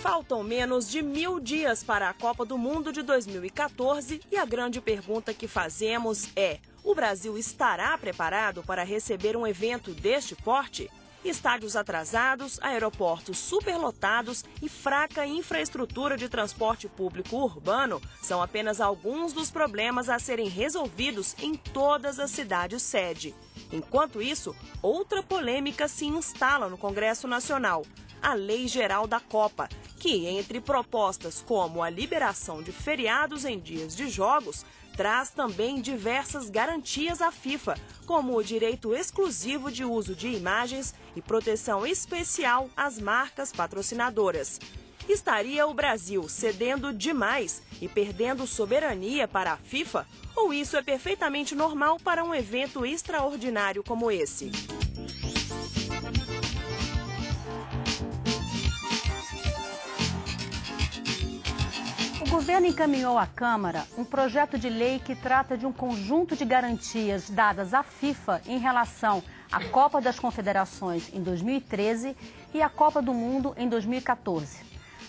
Faltam menos de 1000 dias para a Copa do Mundo de 2014 e a grande pergunta que fazemos é: o Brasil estará preparado para receber um evento deste porte? Estádios atrasados, aeroportos superlotados e fraca infraestrutura de transporte público urbano são apenas alguns dos problemas a serem resolvidos em todas as cidades-sede. Enquanto isso, outra polêmica se instala no Congresso Nacional: a Lei Geral da Copa, que, entre propostas como a liberação de feriados em dias de jogos, traz também diversas garantias à FIFA, como o direito exclusivo de uso de imagens e proteção especial às marcas patrocinadoras. Estaria o Brasil cedendo demais e perdendo soberania para a FIFA? Ou isso é perfeitamente normal para um evento extraordinário como esse? O governo encaminhou à Câmara um projeto de lei que trata de um conjunto de garantias dadas à FIFA em relação à Copa das Confederações em 2013 e à Copa do Mundo em 2014.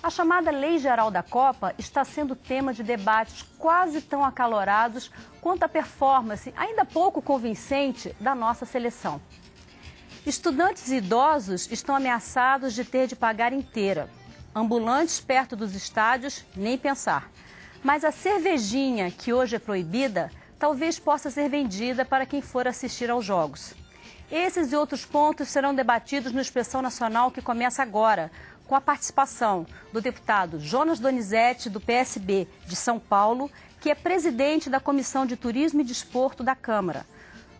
A chamada Lei Geral da Copa está sendo tema de debates quase tão acalorados quanto a performance ainda pouco convincente da nossa seleção. Estudantes e idosos estão ameaçados de ter de pagar inteira. Ambulantes perto dos estádios, nem pensar. Mas a cervejinha, que hoje é proibida, talvez possa ser vendida para quem for assistir aos jogos. Esses e outros pontos serão debatidos no Expressão Nacional, que começa agora, com a participação do deputado Jonas Donizete, do PSB de São Paulo, que é presidente da Comissão de Turismo e Desporto da Câmara,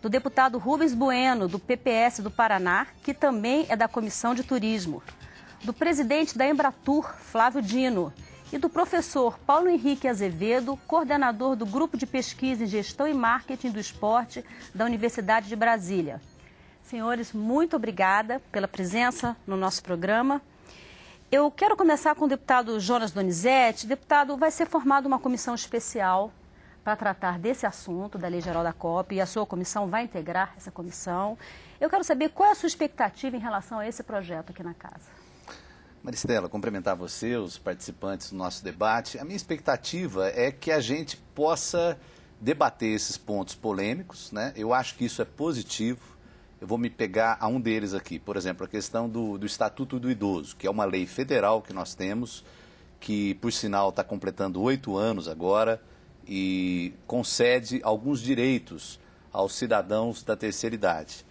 do deputado Rubens Bueno, do PPS do Paraná, que também é da Comissão de Turismo, do presidente da Embratur, Flávio Dino, e do professor Paulo Henrique Azevedo, coordenador do Grupo de Pesquisa em Gestão e Marketing do Esporte da Universidade de Brasília. Senhores, muito obrigada pela presença no nosso programa. Eu quero começar com o deputado Jonas Donizete. Deputado, vai ser formada uma comissão especial para tratar desse assunto da Lei Geral da Copa, e a sua comissão vai integrar essa comissão. Eu quero saber qual é a sua expectativa em relação a esse projeto aqui na casa. Maristela, cumprimentar você, os participantes do nosso debate. A minha expectativa é que a gente possa debater esses pontos polêmicos, né? Eu acho que isso é positivo. Eu vou me pegar a um deles aqui, por exemplo, a questão do Estatuto do Idoso, que é uma lei federal que nós temos, que, por sinal, está completando 8 anos agora e concede alguns direitos aos cidadãos da terceira idade.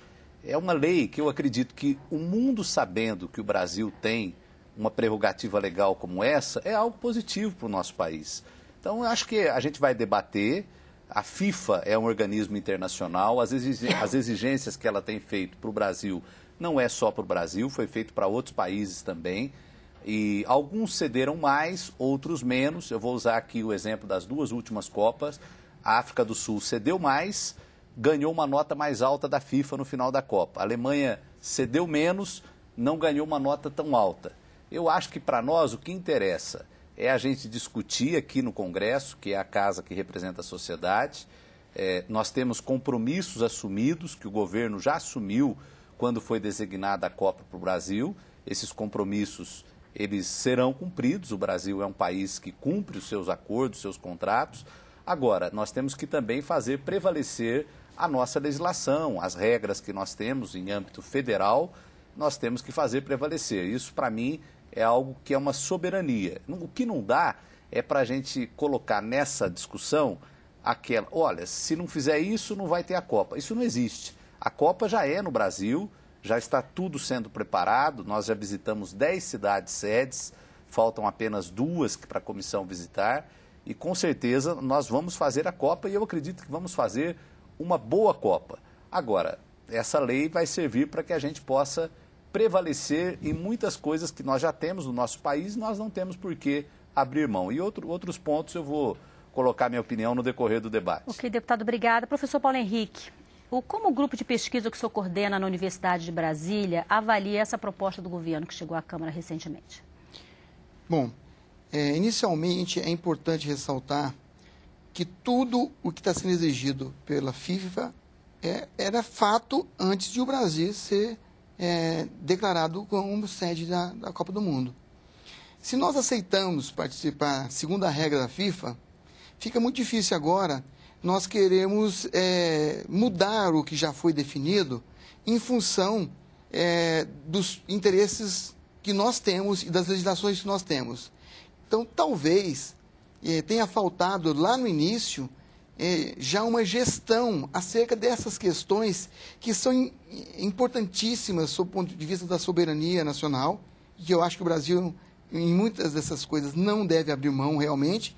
É uma lei que eu acredito que o mundo, sabendo que o Brasil tem uma prerrogativa legal como essa, é algo positivo para o nosso país. Então, eu acho que a gente vai debater. A FIFA é um organismo internacional, as exigências que ela tem feito para o Brasil não é só para o Brasil, foi feito para outros países também. E alguns cederam mais, outros menos. Eu vou usar aqui o exemplo das 2 últimas Copas. A África do Sul cedeu mais, ganhou uma nota mais alta da FIFA no final da Copa. A Alemanha cedeu menos, não ganhou uma nota tão alta. Eu acho que para nós o que interessa é a gente discutir aqui no Congresso, que é a casa que representa a sociedade. Nós temos compromissos assumidos, que o governo já assumiu quando foi designada a Copa para o Brasil. Esses compromissos, eles serão cumpridos. O Brasil é um país que cumpre os seus acordos, os seus contratos. Agora, nós temos que também fazer prevalecer a nossa legislação, as regras que nós temos em âmbito federal, nós temos que fazer prevalecer. Isso, para mim, é algo que é uma soberania. O que não dá é para a gente colocar nessa discussão aquela, olha, se não fizer isso, não vai ter a Copa. Isso não existe. A Copa já é no Brasil, já está tudo sendo preparado, nós já visitamos 10 cidades sedes, faltam apenas 2 para a comissão visitar, e com certeza nós vamos fazer a Copa, e eu acredito que vamos fazer uma boa Copa. Agora, essa lei vai servir para que a gente possa prevalecer em muitas coisas que nós já temos no nosso país e nós não temos por que abrir mão. E outros pontos eu vou colocar minha opinião no decorrer do debate. Ok, deputado, obrigada. Professor Paulo Henrique, como o grupo de pesquisa que o senhor coordena na Universidade de Brasília avalia essa proposta do governo que chegou à Câmara recentemente? Bom, inicialmente é importante ressaltar que tudo o que está sendo exigido pela FIFA era fato antes de o Brasil ser declarado como sede da Copa do Mundo. Se nós aceitamos participar, segundo a regra da FIFA, fica muito difícil agora nós queremos mudar o que já foi definido em função dos interesses que nós temos e das legislações que nós temos. Então, talvez tenha faltado lá no início já uma gestão acerca dessas questões que são importantíssimas sob o ponto de vista da soberania nacional, que eu acho que o Brasil, em muitas dessas coisas, não deve abrir mão realmente,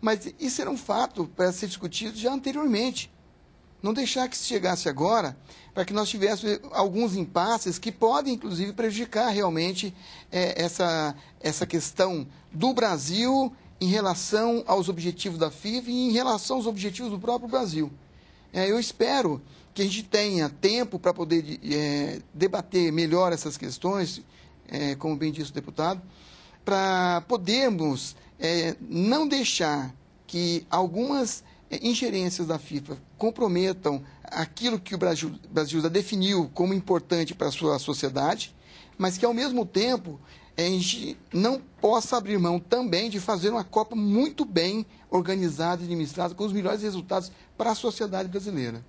mas isso era um fato para ser discutido já anteriormente. Não deixar que se chegasse agora para que nós tivéssemos alguns impasses que podem, inclusive, prejudicar realmente essa questão do Brasil em relação aos objetivos da FIFA e em relação aos objetivos do próprio Brasil. Eu espero que a gente tenha tempo para poder debater melhor essas questões, como bem disse o deputado, para podermos não deixar que algumas ingerências da FIFA comprometam aquilo que o Brasil já definiu como importante para a sua sociedade, mas que, ao mesmo tempo, a gente não possa abrir mão também de fazer uma Copa muito bem organizada e administrada, com os melhores resultados para a sociedade brasileira.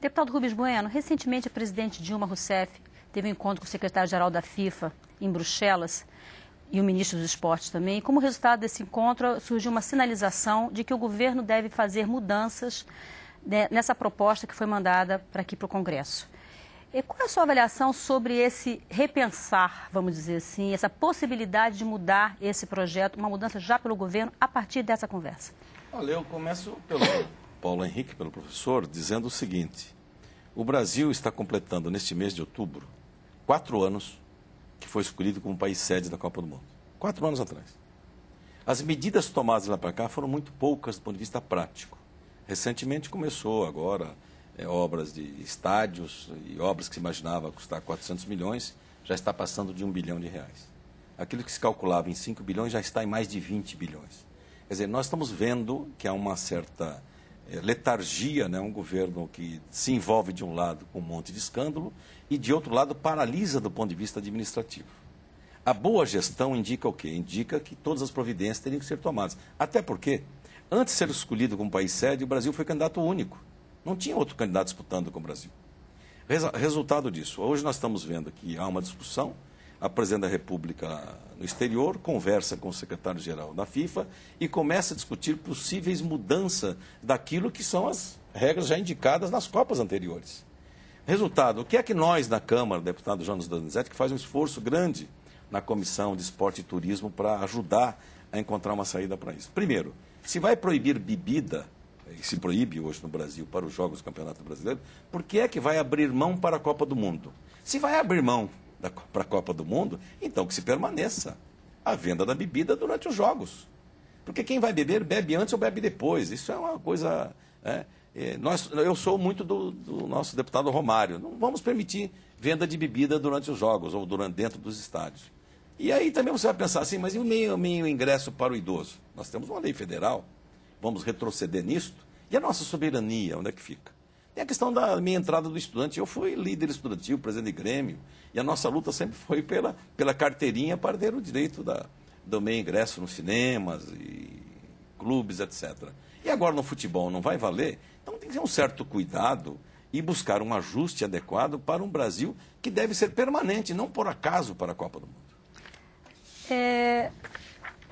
Deputado Rubens Bueno, recentemente a presidente Dilma Rousseff teve um encontro com o secretário-geral da FIFA em Bruxelas e o ministro dos Esportes também. Como resultado desse encontro, surgiu uma sinalização de que o governo deve fazer mudanças nessa proposta que foi mandada para aqui para o Congresso. E qual é a sua avaliação sobre esse repensar, vamos dizer assim, essa possibilidade de mudar esse projeto, uma mudança já pelo governo, a partir dessa conversa? Olha, eu começo pelo Paulo Henrique, pelo professor, dizendo o seguinte: o Brasil está completando, neste mês de outubro, 4 anos que foi escolhido como país sede da Copa do Mundo. 4 anos atrás. As medidas tomadas lá para cá foram muito poucas do ponto de vista prático. Recentemente começou agora obras de estádios e obras que se imaginava custar 400 milhões, já está passando de 1 bilhão de reais. Aquilo que se calculava em 5 bilhões já está em mais de 20 bilhões. Quer dizer, nós estamos vendo que há uma certa letargia, né? Um governo que se envolve de um lado com um monte de escândalo e de outro lado paralisa do ponto de vista administrativo. A boa gestão indica o quê? Indica que todas as providências teriam que ser tomadas. Até porque, antes de ser escolhido como país sede, o Brasil foi candidato único. Não tinha outro candidato disputando com o Brasil. Resultado disso, hoje nós estamos vendo que há uma discussão, a presidente da República no exterior conversa com o secretário-geral da FIFA e começa a discutir possíveis mudanças daquilo que são as regras já indicadas nas Copas anteriores. Resultado, o que é que nós, na Câmara, o deputado Jonas Donizete, que faz um esforço grande na Comissão de Esporte e Turismo para ajudar a encontrar uma saída para isso. Primeiro, se vai proibir bebida, que se proíbe hoje no Brasil para os Jogos do Campeonato Brasileiro, por que é que vai abrir mão para a Copa do Mundo? Se vai abrir mão para a Copa do Mundo, então que se permaneça a venda da bebida durante os Jogos. Porque quem vai beber, bebe antes ou bebe depois. Isso é uma coisa... eu sou muito do nosso deputado Romário. Não vamos permitir venda de bebida durante os Jogos ou dentro dos estádios. E aí também você vai pensar assim, mas e o meio ingresso para o idoso? Nós temos uma lei federal. Vamos retroceder nisto? E a nossa soberania, onde é que fica? Tem a questão da minha entrada do estudante. Eu fui líder estudantil, presidente de Grêmio, e a nossa luta sempre foi pela carteirinha para ter o direito do meio ingresso nos cinemas e clubes, etc. E agora no futebol não vai valer? Então tem que ter um certo cuidado e buscar um ajuste adequado para um Brasil que deve ser permanente, não por acaso para a Copa do Mundo.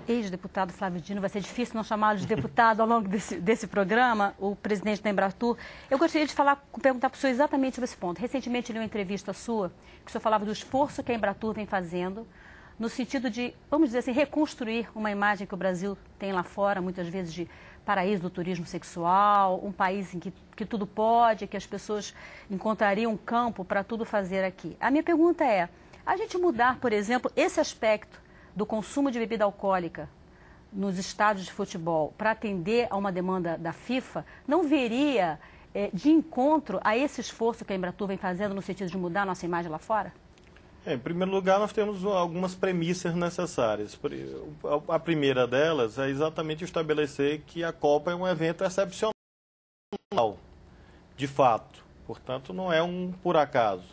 Ex-deputado Flávio Dino, vai ser difícil não chamá-lo de deputado ao longo desse programa, o presidente da Embratur. Eu gostaria de perguntar para o senhor exatamente sobre esse ponto. Recentemente, li uma entrevista sua, que o senhor falava do esforço que a Embratur vem fazendo, no sentido de, vamos dizer assim, reconstruir uma imagem que o Brasil tem lá fora, muitas vezes de paraíso do turismo sexual, um país em que tudo pode, que as pessoas encontrariam um campo para tudo fazer aqui. A minha pergunta é, a gente mudar, por exemplo, esse aspecto do consumo de bebida alcoólica nos estádios de futebol para atender a uma demanda da FIFA, não veria de encontro a esse esforço que a Embratur vem fazendo no sentido de mudar a nossa imagem lá fora? Em primeiro lugar, nós temos algumas premissas necessárias. A primeira delas é exatamente estabelecer que a Copa é um evento excepcional, de fato. Portanto, não é um por acaso.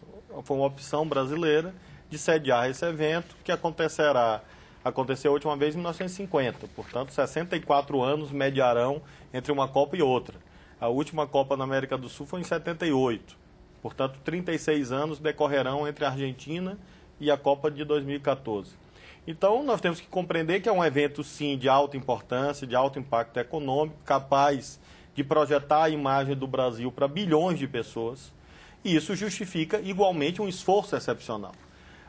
Foi uma opção brasileira de sediar esse evento, que aconteceu a última vez em 1950. Portanto, 64 anos mediarão entre uma Copa e outra. A última Copa na América do Sul foi em 78. Portanto, 36 anos decorrerão entre a Argentina e a Copa de 2014. Então, nós temos que compreender que é um evento, sim, de alta importância, de alto impacto econômico, capaz de projetar a imagem do Brasil para bilhões de pessoas, e isso justifica igualmente um esforço excepcional.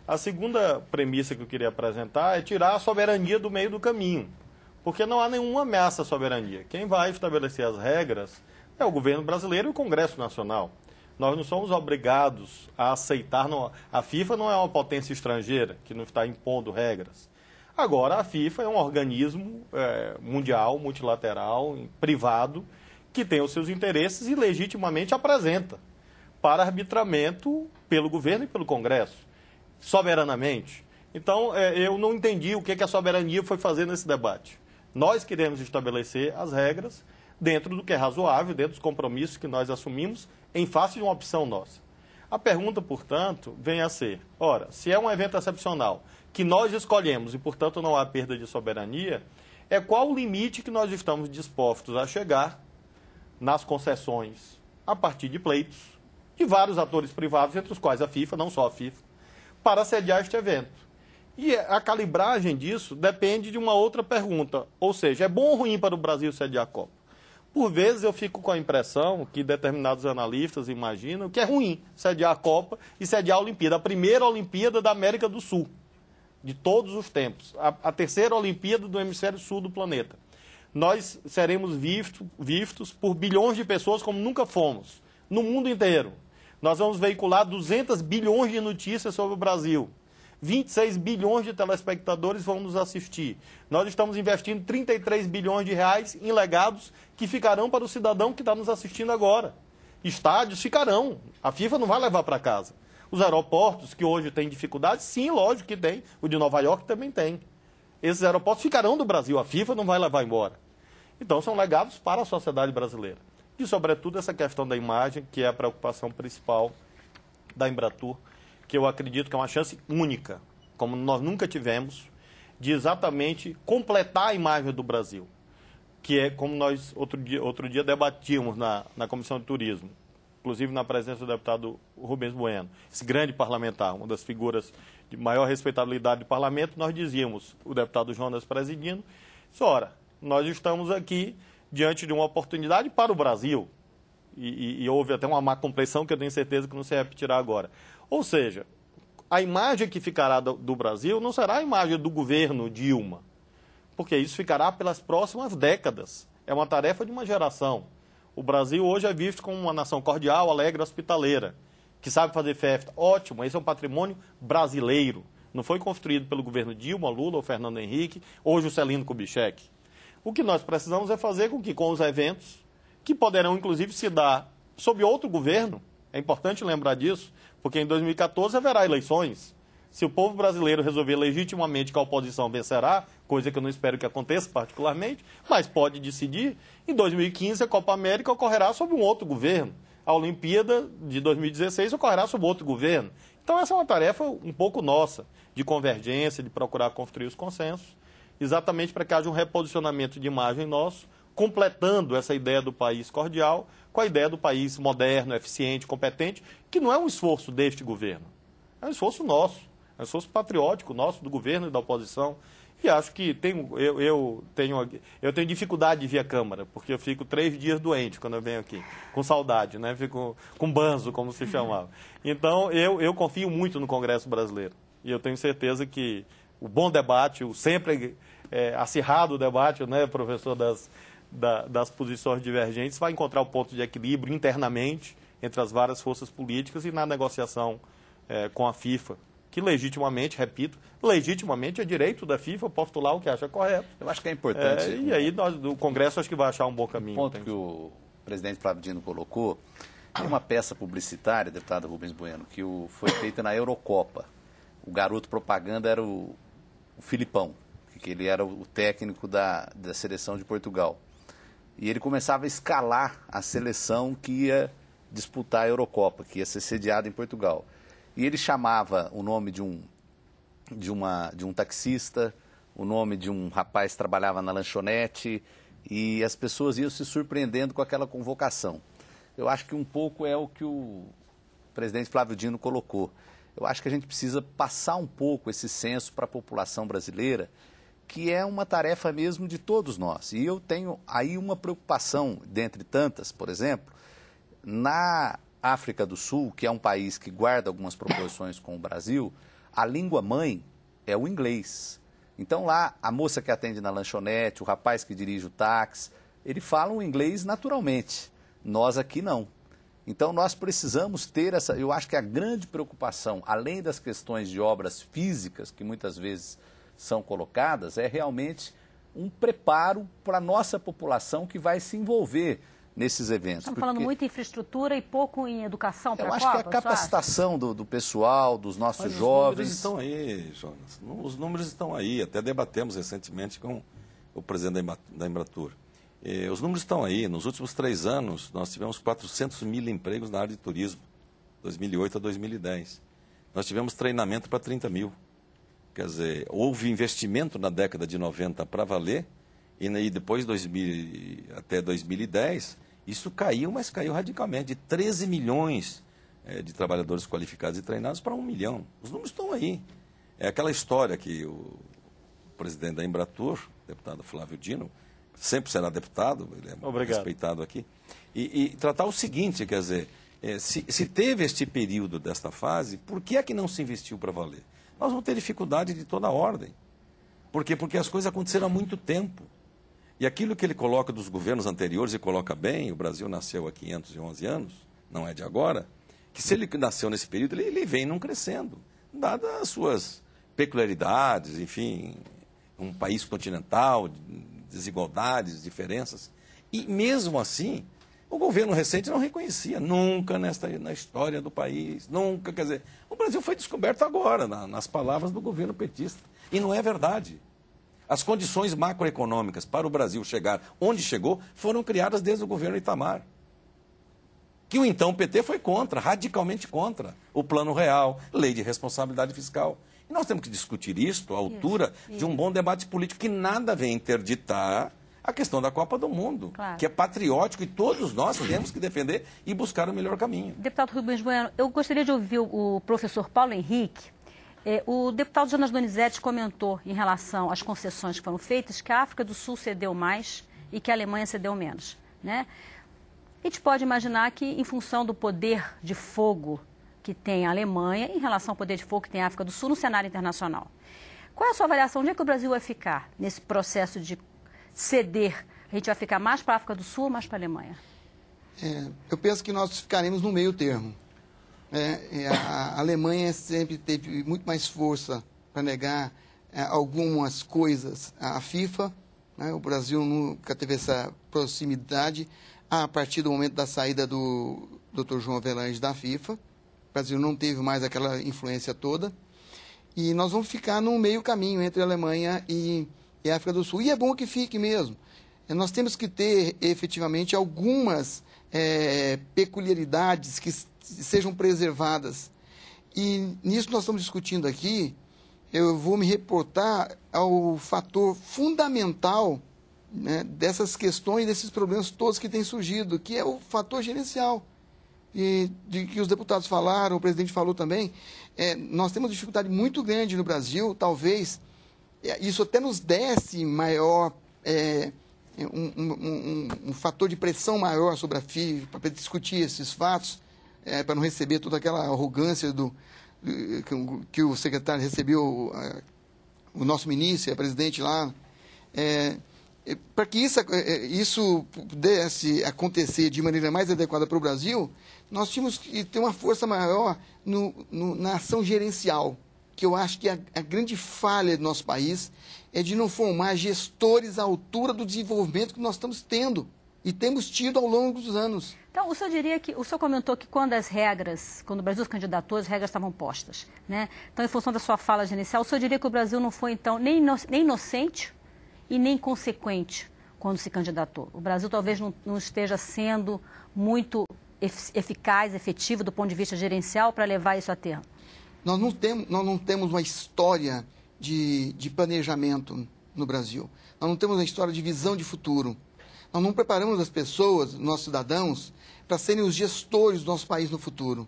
A segunda premissa que eu queria apresentar é tirar a soberania do meio do caminho, porque não há nenhuma ameaça à soberania. Quem vai estabelecer as regras é o governo brasileiro e o Congresso Nacional. Nós não somos obrigados a aceitar, a FIFA não é uma potência estrangeira que não está impondo regras. Agora, a FIFA é um organismo mundial, multilateral, privado, que tem os seus interesses e legitimamente apresenta para arbitramento pelo governo e pelo Congresso, soberanamente. Então, eu não entendi o que a soberania foi fazer nesse debate. Nós queremos estabelecer as regras dentro do que é razoável, dentro dos compromissos que nós assumimos, em face de uma opção nossa. A pergunta, portanto, vem a ser, ora, se é um evento excepcional, que nós escolhemos e, portanto, não há perda de soberania, qual o limite que nós estamos dispostos a chegar nas concessões a partir de pleitos de vários atores privados, entre os quais a FIFA, não só a FIFA, para sediar este evento. E a calibragem disso depende de uma outra pergunta, ou seja, é bom ou ruim para o Brasil sediar a Copa? Por vezes eu fico com a impressão que determinados analistas imaginam que é ruim sediar a Copa e sediar a Olimpíada, a primeira Olimpíada da América do Sul, de todos os tempos, a terceira Olimpíada do hemisfério sul do planeta. Nós seremos vistos por bilhões de pessoas como nunca fomos, no mundo inteiro. Nós vamos veicular 200 bilhões de notícias sobre o Brasil. 26 bilhões de telespectadores vão nos assistir. Nós estamos investindo 33 bilhões de reais em legados que ficarão para o cidadão que está nos assistindo agora. Estádios ficarão. A FIFA não vai levar para casa. Os aeroportos que hoje têm dificuldades, sim, lógico que tem. O de Nova York também tem. Esses aeroportos ficarão do Brasil. A FIFA não vai levar embora. Então, são legados para a sociedade brasileira. E, sobretudo, essa questão da imagem, que é a preocupação principal da Embratur, que eu acredito que é uma chance única, como nós nunca tivemos, de exatamente completar a imagem do Brasil, que é como nós outro dia debatíamos na Comissão de Turismo, inclusive na presença do deputado Rubens Bueno, esse grande parlamentar, uma das figuras de maior respeitabilidade do parlamento. Nós dizíamos, o deputado Jonas presidindo, ora, nós estamos aqui diante de uma oportunidade para o Brasil, e houve até uma má compreensão que eu tenho certeza que não se repetirá agora. Ou seja, a imagem que ficará do Brasil não será a imagem do governo Dilma, porque isso ficará pelas próximas décadas. É uma tarefa de uma geração. O Brasil hoje é visto como uma nação cordial, alegre, hospitaleira, que sabe fazer festa. Ótimo, esse é um patrimônio brasileiro. Não foi construído pelo governo Dilma, Lula ou Fernando Henrique, ou Juscelino Kubitschek. O que nós precisamos é fazer com que, com os eventos, que poderão inclusive se dar sob outro governo, é importante lembrar disso, porque em 2014 haverá eleições. Se o povo brasileiro resolver legitimamente que a oposição vencerá, coisa que eu não espero que aconteça particularmente, mas pode decidir, em 2015 a Copa América ocorrerá sob um outro governo. A Olimpíada de 2016 ocorrerá sob outro governo. Então essa é uma tarefa um pouco nossa, de convergência, de procurar construir os consensos, exatamente para que haja um reposicionamento de imagem nosso, completando essa ideia do país cordial com a ideia do país moderno, eficiente, competente, que não é um esforço deste governo, é um esforço nosso, é um esforço patriótico nosso, do governo e da oposição. E acho que eu tenho dificuldade de vir à Câmara, porque eu fico 3 dias doente quando eu venho aqui, com saudade, né? Fico com banzo, como se chamava. Então, eu confio muito no Congresso brasileiro. E eu tenho certeza que o bom debate, o sempre acirrado debate, né, professor, das posições divergentes, vai encontrar o ponto de equilíbrio internamente entre as várias forças políticas e na negociação com a FIFA, que legitimamente, repito, legitimamente é direito da FIFA postular o que acha correto. Eu acho que é importante. E aí o Congresso acho que vai achar um bom caminho. O ponto que o presidente Flávio Dino colocou, tem uma peça publicitária, deputado Rubens Bueno, que foi feita na Eurocopa. o garoto propaganda era o Filipão, que ele era o técnico da seleção de Portugal. E ele começava a escalar a seleção que ia disputar a Eurocopa, que ia ser sediada em Portugal. E ele chamava o nome de um taxista, o nome de um rapaz que trabalhava na lanchonete, e as pessoas iam se surpreendendo com aquela convocação. Eu acho que um pouco é o que o presidente Flávio Dino colocou. Eu acho que a gente precisa passar um pouco esse senso para a população brasileira, que é uma tarefa mesmo de todos nós. E eu tenho aí uma preocupação, dentre tantas, por exemplo, na África do Sul, que é um país que guarda algumas proporções com o Brasil, a língua-mãe é o inglês. Então lá, a moça que atende na lanchonete, o rapaz que dirige o táxi, ele fala o inglês naturalmente. Nós aqui não. Então nós precisamos ter essa... Eu acho que a grande preocupação, além das questões de obras físicas, que muitas vezes são colocadas, é realmente um preparo para a nossa população que vai se envolver nesses eventos. Estamos falando muito em infraestrutura e pouco em educação para a Copa? Eu acho que a capacitação do pessoal, dos nossos jovens... Os números estão aí, Jonas. Os números estão aí. Até debatemos recentemente com o presidente da Embratur. Os números estão aí. Nos últimos 3 anos, nós tivemos 400 mil empregos na área de turismo, 2008 a 2010. Nós tivemos treinamento para 30 mil. Quer dizer, houve investimento na década de 90 para valer, e depois, até 2010, isso caiu, mas caiu radicalmente, de 13 milhões de trabalhadores qualificados e treinados para 1 milhão. Os números estão aí. É aquela história que o presidente da Embratur, deputado Flávio Dino, sempre será deputado, ele é respeitado aqui, e tratar o seguinte, quer dizer, se teve este período desta fase, por que é que não se investiu para valer? Nós vamos ter dificuldade de toda a ordem. Por quê? Porque as coisas aconteceram há muito tempo. E aquilo que ele coloca dos governos anteriores, e coloca bem, o Brasil nasceu há 511 anos, não é de agora, que se ele nasceu nesse período, ele vem não crescendo, dadas as suas peculiaridades, enfim, um país continental, desigualdades, diferenças. E mesmo assim, o governo recente não reconhecia, nunca na história do país, nunca, quer dizer, o Brasil foi descoberto agora, nas palavras do governo petista. E não é verdade. As condições macroeconômicas para o Brasil chegar onde chegou foram criadas desde o governo Itamar. Que o então PT foi contra, radicalmente contra. O Plano Real, lei de responsabilidade fiscal. E nós temos que discutir isto à altura de um bom debate político que nada vem interditar a questão da Copa do Mundo, que é patriótico e todos nós temos que defender e buscar o melhor caminho. Deputado Rubens Bueno, eu gostaria de ouvir o professor Paulo Henrique. O deputado Jonas Donizete comentou em relação às concessões que foram feitas que a África do Sul cedeu mais e que a Alemanha cedeu menos, né? A gente pode imaginar que, em função do poder de fogo que tem a Alemanha, em relação ao poder de fogo que tem a África do Sul no cenário internacional, qual é a sua avaliação? Onde é que o Brasil vai ficar nesse processo de ceder? A gente vai ficar mais para a África do Sul ou mais para a Alemanha? Eu penso que nós ficaremos no meio termo. A Alemanha sempre teve muito mais força para negar algumas coisas à FIFA, né? O Brasil nunca teve essa proximidade a partir do momento da saída do Dr. João Avelange da FIFA. O Brasil não teve mais aquela influência toda. E nós vamos ficar no meio caminho entre a Alemanha e a África do Sul. E é bom que fique mesmo. Nós temos que ter, efetivamente, algumas peculiaridades que sejam preservadas. E nisso nós estamos discutindo aqui, eu vou me reportar ao fator fundamental, né, dessas questões, desses problemas todos que têm surgido, que é o fator gerencial. E de que os deputados falaram, o presidente falou também, nós temos dificuldade muito grande no Brasil, talvez isso até nos desse maior, um fator de pressão maior sobre a FIFA, para discutir esses fatos, para não receber toda aquela arrogância que o secretário recebeu, o nosso ministro, a presidente lá, para que isso pudesse acontecer de maneira mais adequada para o Brasil, nós tínhamos que ter uma força maior na ação gerencial, que eu acho que a grande falha do nosso país é de não formar gestores à altura do desenvolvimento que nós estamos tendo. E temos tido ao longo dos anos. Então, o senhor diria que, o senhor comentou que quando o Brasil se candidatou, as regras estavam postas, né? Então, em função da sua fala inicial, o senhor diria que o Brasil não foi, então, nem inocente e nem consequente quando se candidatou. O Brasil talvez não esteja sendo muito eficaz, efetivo do ponto de vista gerencial para levar isso a termo. Nós não temos uma história de planejamento no Brasil. Nós não temos uma história de visão de futuro. Nós não preparamos as pessoas, nossos cidadãos, para serem os gestores do nosso país no futuro.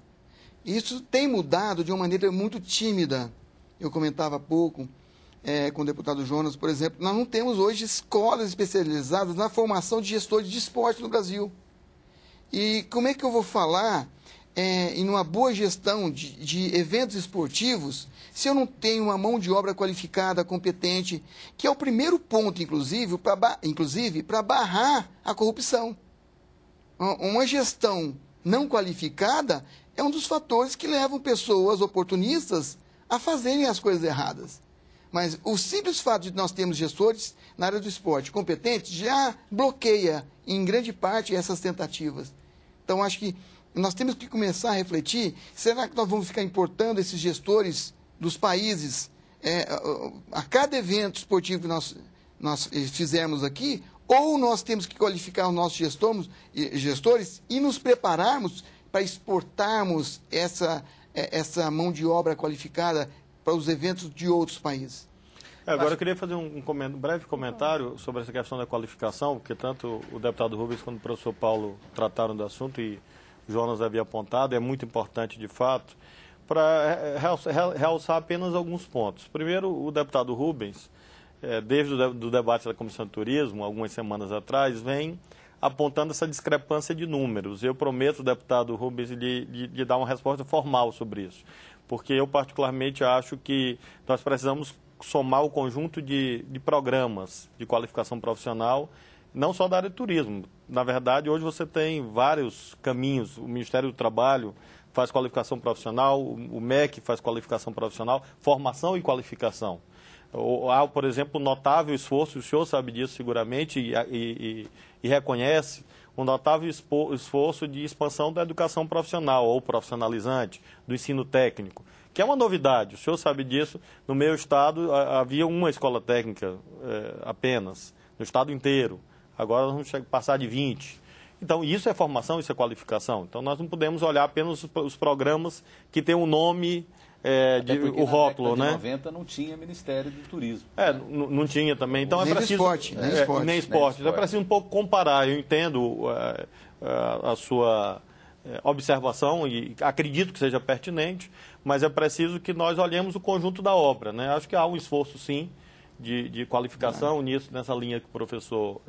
Isso tem mudado de uma maneira muito tímida. Eu comentava há pouco com o deputado Jonas, por exemplo, nós não temos hoje escolas especializadas na formação de gestores de esporte no Brasil. E como é que eu vou falar em uma boa gestão de eventos esportivos se eu não tenho uma mão de obra qualificada, competente, que é o primeiro ponto, inclusive, para barrar a corrupção. Uma gestão não qualificada é um dos fatores que levam pessoas oportunistas a fazerem as coisas erradas. Mas o simples fato de nós termos gestores na área do esporte competentes já bloqueia, em grande parte, essas tentativas. Então, acho que nós temos que começar a refletir, será que nós vamos ficar importando esses gestores dos países a cada evento esportivo que nós fizermos aqui, ou nós temos que qualificar os nossos gestores e nos prepararmos para exportarmos essa mão de obra qualificada para os eventos de outros países. Agora eu queria fazer um breve comentário sobre essa questão da qualificação, porque tanto o deputado Rubens quanto o professor Paulo trataram do assunto e o Jonas havia apontado, é muito importante de fato, para realçar apenas alguns pontos. Primeiro, o deputado Rubens, desde o debate da Comissão de Turismo, algumas semanas atrás, vem apontando essa discrepância de números. Eu prometo, deputado Rubens, de dar uma resposta formal sobre isso, porque eu particularmente acho que nós precisamos somar o conjunto de programas de qualificação profissional, não só da área de turismo. Na verdade, hoje você tem vários caminhos. O Ministério do Trabalho faz qualificação profissional, o MEC faz qualificação profissional, formação e qualificação. Há, por exemplo, notável esforço, o senhor sabe disso seguramente e reconhece, um notável esforço de expansão da educação profissional ou profissionalizante, do ensino técnico, que é uma novidade. O senhor sabe disso. No meu estado havia uma escola técnica apenas, no estado inteiro. Agora nós vamos passar de 20. Então, isso é formação, isso é qualificação. Então, nós não podemos olhar apenas os programas que têm um nome, o rótulo, né? Em 90 não tinha Ministério do Turismo. Não tinha também. Então, nem é preciso... Nem esporte. Então, é preciso um pouco comparar. Eu entendo a sua observação e acredito que seja pertinente, mas é preciso que nós olhemos o conjunto da obra, né? Acho que há um esforço, sim, de qualificação nessa linha que o professor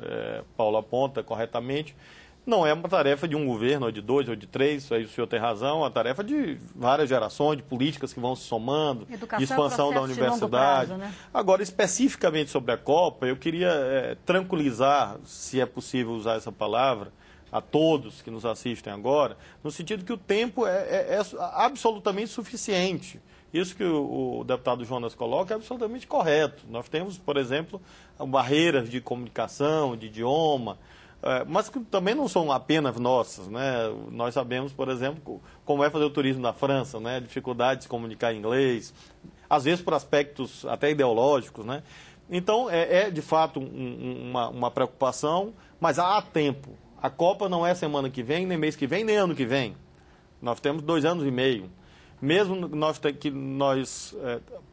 Paulo aponta corretamente. Não é uma tarefa de um governo, ou de dois, ou de três, aí o senhor tem razão, é uma tarefa de várias gerações, de políticas que vão se somando, de expansão da universidade. Prazo, né? Agora, especificamente sobre a Copa, eu queria tranquilizar, se é possível usar essa palavra, a todos que nos assistem agora, no sentido que o tempo é absolutamente suficiente. Isso que o deputado Jonas coloca é absolutamente correto. Nós temos, por exemplo, barreiras de comunicação, de idioma, mas que também não são apenas nossas, né? Nós sabemos, por exemplo, como é fazer o turismo na França, né? Dificuldade de se comunicar em inglês, às vezes por aspectos até ideológicos, né? Então, de fato uma preocupação, mas há tempo. A Copa não é semana que vem, nem mês que vem, nem ano que vem. Nós temos 2 anos e meio. Mesmo nós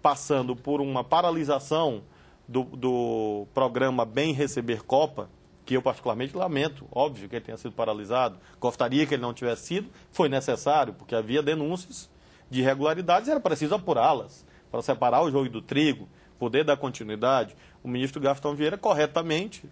passando por uma paralisação do programa Bem Receber Copa, que eu particularmente lamento, óbvio que ele tenha sido paralisado, gostaria que ele não tivesse sido, foi necessário, porque havia denúncias de irregularidades e era preciso apurá-las, para separar o joio do trigo, poder dar continuidade. O ministro Gastão Vieira, corretamente,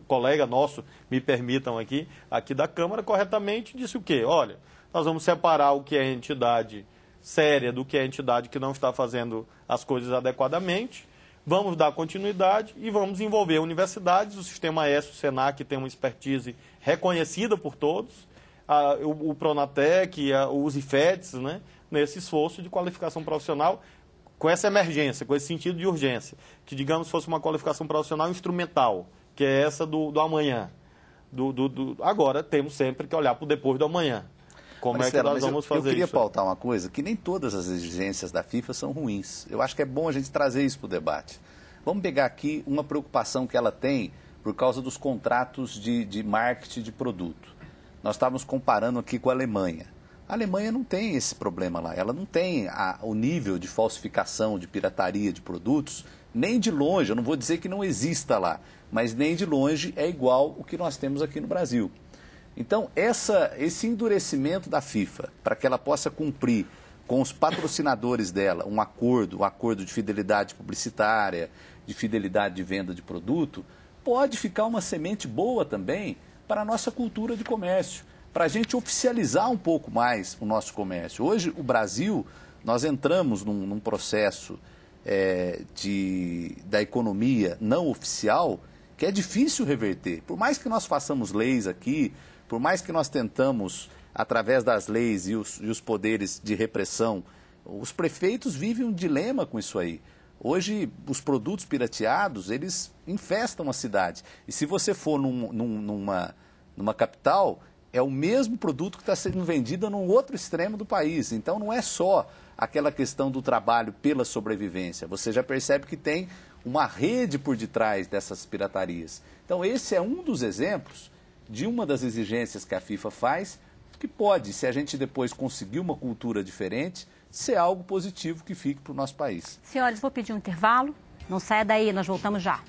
colega nosso, me permitam aqui da Câmara, corretamente disse o quê? Olha, nós vamos separar o que é entidade séria do que é entidade que não está fazendo as coisas adequadamente, vamos dar continuidade e vamos envolver universidades, o Sistema S, o SENAC tem uma expertise reconhecida por todos, o Pronatec, os IFETs, né, nesse esforço de qualificação profissional, com essa emergência, com esse sentido de urgência, que, digamos, fosse uma qualificação profissional instrumental, que é essa do amanhã. Agora temos sempre que olhar para o depois do amanhã. Como é que nós vamos fazer isso? Eu queria pautar uma coisa, que nem todas as exigências da FIFA são ruins. Eu acho que é bom a gente trazer isso para o debate. Vamos pegar aqui uma preocupação que ela tem por causa dos contratos de marketing de produto. Nós estávamos comparando aqui com a Alemanha. A Alemanha não tem esse problema lá. Ela não tem o nível de falsificação, de pirataria de produtos, nem de longe. Eu não vou dizer que não exista lá, mas nem de longe é igual o que nós temos aqui no Brasil. Então, esse endurecimento da FIFA, para que ela possa cumprir com os patrocinadores dela um acordo de fidelidade publicitária, de fidelidade de venda de produto, pode ficar uma semente boa também para a nossa cultura de comércio, para a gente oficializar um pouco mais o nosso comércio. Hoje, o Brasil, nós entramos num processo da economia não oficial que é difícil reverter. Por mais que nós façamos leis aqui, por mais que nós tentamos, através das leis e os poderes de repressão, os prefeitos vivem um dilema com isso aí. Hoje, os produtos pirateados, eles infestam a cidade. E se você for numa capital, é o mesmo produto que está sendo vendido num outro extremo do país. Então, não é só aquela questão do trabalho pela sobrevivência. Você já percebe que tem uma rede por detrás dessas piratarias. Então, esse é um dos exemplos de uma das exigências que a FIFA faz, que pode, se a gente depois conseguir uma cultura diferente, ser algo positivo que fique para o nosso país. Senhores, vou pedir um intervalo. Não saia daí, nós voltamos já.